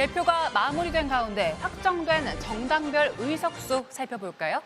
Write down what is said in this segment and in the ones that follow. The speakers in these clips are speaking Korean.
개표가 마무리된 가운데 확정된 정당별 의석수 살펴볼까요?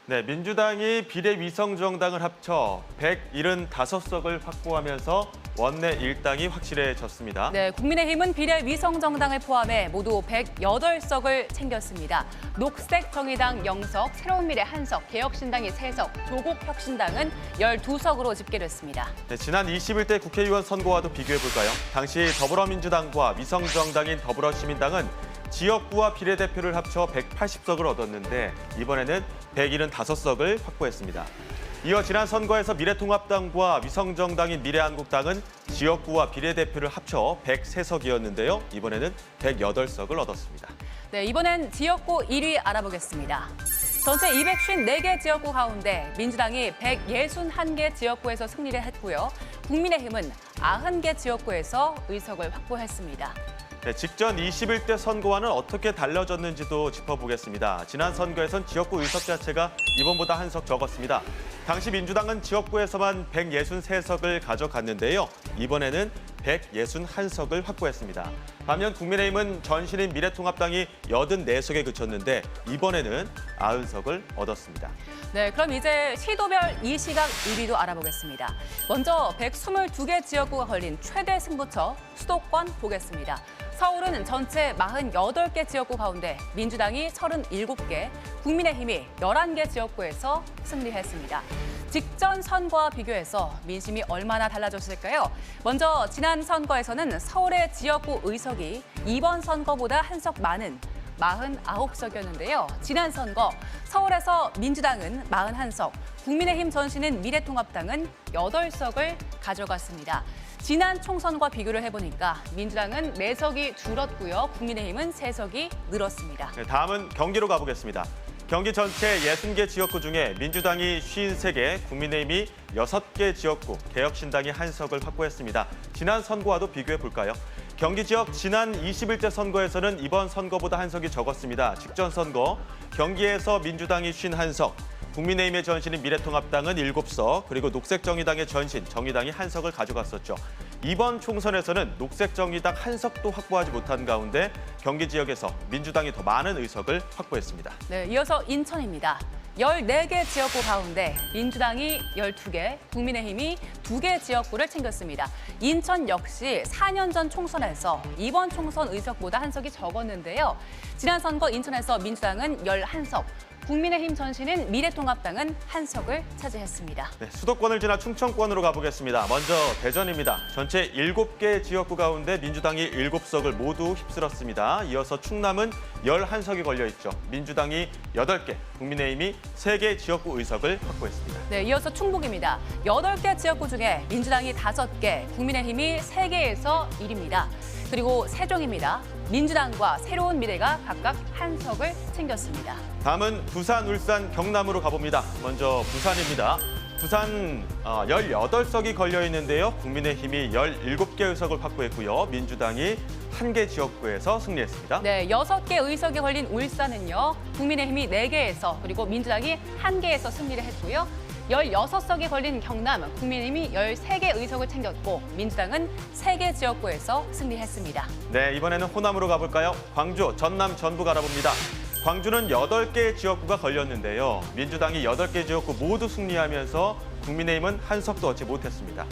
네, 민주당이 비례위성정당을 합쳐 175석을 확보하면서 원내 일당이 확실해졌습니다. 네, 국민의힘은 비례위성정당을 포함해 모두 108석을 챙겼습니다. 녹색정의당 0석, 새로운미래 1석, 개혁신당이 3석, 조국혁신당은 12석으로 집계됐습니다. 네, 지난 21대 국회의원 선거와도 비교해볼까요? 당시 더불어민주당과 위성정당인 더불어시민당은 지역구와 비례대표를 합쳐 180석을 얻었는데 이번에는 175석을 확보했습니다. 이어 지난 선거에서 미래통합당과 위성정당인 미래한국당은 지역구와 비례대표를 합쳐 103석이었는데요. 이번에는 108석을 얻었습니다. 네, 이번엔 지역구 1위 알아보겠습니다. 전체 254개 지역구 가운데 민주당이 161개 지역구에서 승리를 했고요. 국민의힘은 90개 지역구에서 의석을 확보했습니다. 네, 직전 21대 선거와는 어떻게 달라졌는지도 짚어보겠습니다. 지난 선거에선 지역구 의석 자체가 이번보다 한 석 적었습니다. 당시 민주당은 지역구에서만 163석을 가져갔는데요. 이번에는 161석을 확보했습니다. 반면 국민의힘은 전신인 미래통합당이 84석에 그쳤는데 이번에는 90석을 얻었습니다. 네, 그럼 이제 시도별 이시각 1위도 알아보겠습니다. 먼저 122개 지역구가 걸린 최대 승부처 수도권 보겠습니다. 서울은 전체 48개 지역구 가운데 민주당이 37개, 국민의힘이 11개 지역구에서 승리했습니다. 직전 선거와 비교해서 민심이 얼마나 달라졌을까요? 먼저 지난 선거에서는 서울의 지역구 의석이 이번 선거보다 한 석 많은 49석이었는데요. 지난 선거 서울에서 민주당은 41석, 국민의힘 전신인 미래통합당은 8석을 가져갔습니다. 지난 총선과 비교를 해보니까 민주당은 4석이 줄었고요. 국민의힘은 3석이 늘었습니다. 네, 다음은 경기로 가보겠습니다. 경기 전체 60개 지역구 중에 민주당이 53개, 국민의힘이 6개 지역구, 개혁신당이 1석을 확보했습니다. 지난 선거와도 비교해볼까요? 경기 지역 지난 21대 선거에서는 이번 선거보다 한 석이 적었습니다. 직전 선거 경기에서 민주당이 51석, 국민의힘의 전신인 미래통합당은 7석, 그리고 녹색정의당의 전신 정의당이 1석을 가져갔었죠. 이번 총선에서는 녹색정의당 1석도 확보하지 못한 가운데 경기 지역에서 민주당이 더 많은 의석을 확보했습니다. 네, 이어서 인천입니다. 14개 지역구 가운데 민주당이 12개, 국민의힘이 2개 지역구를 챙겼습니다. 인천 역시 4년 전 총선에서 이번 총선 의석보다 한 석이 적었는데요. 지난 선거 인천에서 민주당은 11석, 국민의힘 전신인 미래통합당은 1석을 차지했습니다. 네, 수도권을 지나 충청권으로 가보겠습니다. 먼저 대전입니다. 전체 7개 지역구 가운데 민주당이 7석을 모두 휩쓸었습니다. 이어서 충남은 11석이 걸려있죠. 민주당이 8개, 국민의힘이 3개 지역구 의석을 확보했습니다. 네, 이어서 충북입니다. 8개 지역구 중에 민주당이 5개, 국민의힘이 3개에서 1위입니다. 그리고 세종입니다. 민주당과 새로운 미래가 각각 1석을 챙겼습니다. 다음은 부산, 울산, 경남으로 가봅니다. 먼저 부산입니다. 부산 18석이 걸려 있는데요. 국민의힘이 17개 의석을 확보했고요. 민주당이 1개 지역구에서 승리했습니다. 네, 6개 의석이 걸린 울산은요. 국민의힘이 4개에서 그리고 민주당이 1개에서 승리를 했고요. 16석이 걸린 경남, 국민의힘이 13개 의석을 챙겼고 민주당은 3개 지역구에서 승리했습니다. 네, 이번에는 호남으로 가볼까요? 광주, 전남, 전북 알아봅니다. 광주는 8개 지역구가 걸렸는데요. 민주당이 8개 지역구 모두 승리하면서 국민의힘은 1석도 얻지 못했습니다.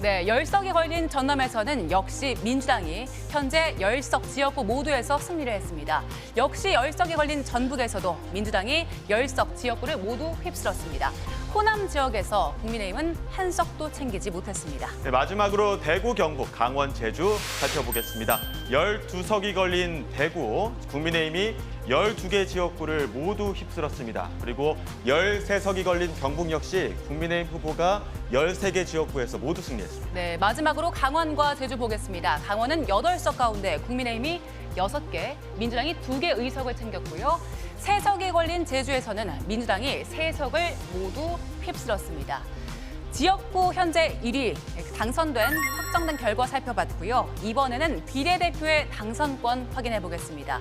네, 10석이 걸린 전남에서는 역시 민주당이 현재 10석 지역구 모두에서 승리를 했습니다. 역시 10석이 걸린 전북에서도 민주당이 10석 지역구를 모두 휩쓸었습니다. 호남 지역에서 국민의힘은 1석도 챙기지 못했습니다. 네, 마지막으로 대구, 경북, 강원, 제주 살펴보겠습니다. 12석이 걸린 대구, 국민의힘이 12개 지역구를 모두 휩쓸었습니다. 그리고 13석이 걸린 경북 역시 국민의힘 후보가 13개 지역구에서 모두 승리했습니다. 네, 마지막으로 강원과 제주 보겠습니다. 강원은 8석 가운데 국민의힘이 6개, 민주당이 2개 의석을 챙겼고요. 3석이 걸린 제주에서는 민주당이 3석을 모두 휩쓸었습니다. 지역구 현재 1위 당선된 확정된 결과 살펴봤고요. 이번에는 비례대표의 당선권 확인해 보겠습니다.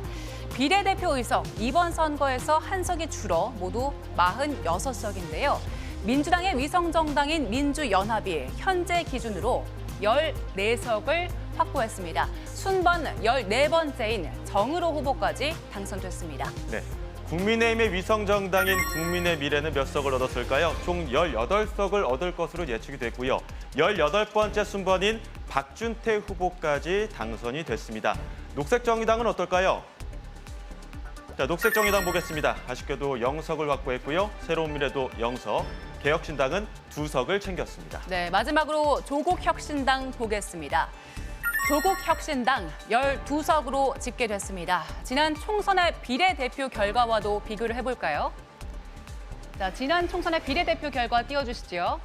비례대표 의석 이번 선거에서 한 석이 줄어 모두 46석인데요. 민주당의 위성정당인 민주연합이 현재 기준으로 14석을 확보했습니다. 순번 14번째인 정의로 후보까지 당선됐습니다. 네. 국민의힘의 위성정당인 국민의 미래는 몇 석을 얻었을까요? 총 18석을 얻을 것으로 예측이 됐고요. 18번째 순번인 박준태 후보까지 당선이 됐습니다. 녹색정의당은 어떨까요? 자, 녹색정의당 보겠습니다. 아쉽게도 0석을 확보했고요. 새로운 미래도 0석, 개혁신당은 2석을 챙겼습니다. 네, 마지막으로 조국혁신당 보겠습니다. 조국혁신당 12석으로 집계됐습니다. 지난 총선의 비례대표 결과와도 비교를 해볼까요? 자, 지난 총선의 비례대표 결과 띄워주시죠.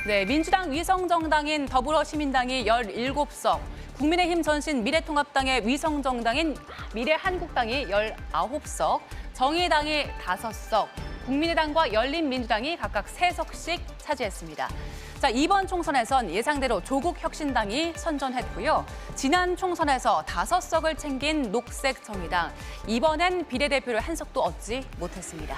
네, 민주당 위성정당인 더불어시민당이 17석, 국민의힘 전신 미래통합당의 위성정당인 미래한국당이 19석, 정의당이 5석, 국민의당과 열린민주당이 각각 3석씩 차지했습니다. 자, 이번 총선에선 예상대로 조국혁신당이 선전했고요. 지난 총선에서 5석을 챙긴 녹색정의당, 이번엔 비례대표를 한 석도 얻지 못했습니다.